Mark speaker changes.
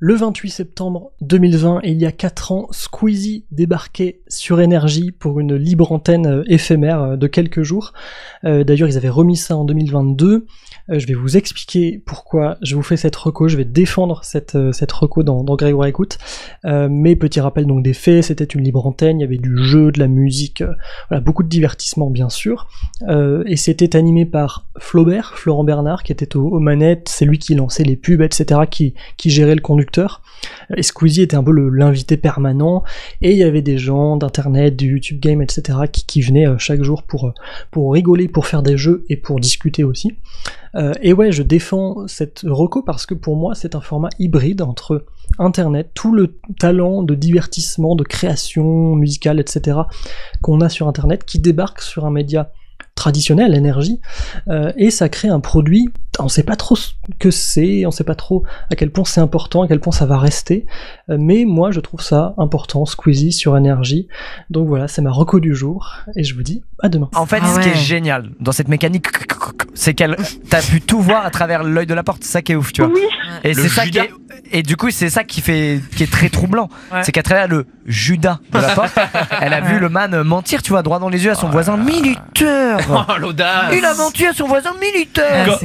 Speaker 1: Le 28 septembre 2020, il y a 4 ans, Squeezie débarquait sur Énergie pour une libre antenne éphémère de quelques jours. D'ailleurs, ils avaient remis ça en 2022. Je vais vous expliquer pourquoi je vous fais cette reco. Je vais défendre cette reco dans Grégoire Écoute. Mais petit rappel donc des faits, c'était une libre antenne, il y avait du jeu, de la musique, voilà, beaucoup de divertissement bien sûr. Et c'était animé par Flaubert, Florent Bernard, qui était aux manettes. C'est lui qui lançait les pubs, etc., qui gérait le conducteur. Et Squeezie était un peu l'invité permanent, et il y avait des gens d'internet, du YouTube Game, etc. qui venaient chaque jour pour rigoler, pour faire des jeux et pour discuter aussi. Et ouais, je défends cette reco parce que pour moi c'est un format hybride entre internet, tout le talent de divertissement, de création musicale, etc. qu'on a sur internet qui débarque sur un média traditionnel, Énergie, et ça crée un produit, on sait pas trop ce que c'est, on sait pas trop à quel point c'est important, à quel point ça va rester, mais moi je trouve ça important, Squeezie sur Énergie. Donc voilà, c'est ma reco du jour, et je vous dis à demain.
Speaker 2: En fait, ce qui est génial dans cette mécanique, c'est qu'elle t'as pu tout voir à travers l'œil de la porte, c'est ça qui est ouf, tu vois.
Speaker 3: Oui.
Speaker 2: Et c'est ça qui est, et du coup c'est ça qui est très troublant, c'est qu'à travers le Judas de la porte, elle a vu le man mentir, tu vois, droit dans les yeux à son voisin minuteur.
Speaker 4: Oh l'audace.
Speaker 2: Il a menti à son voisin minuteur.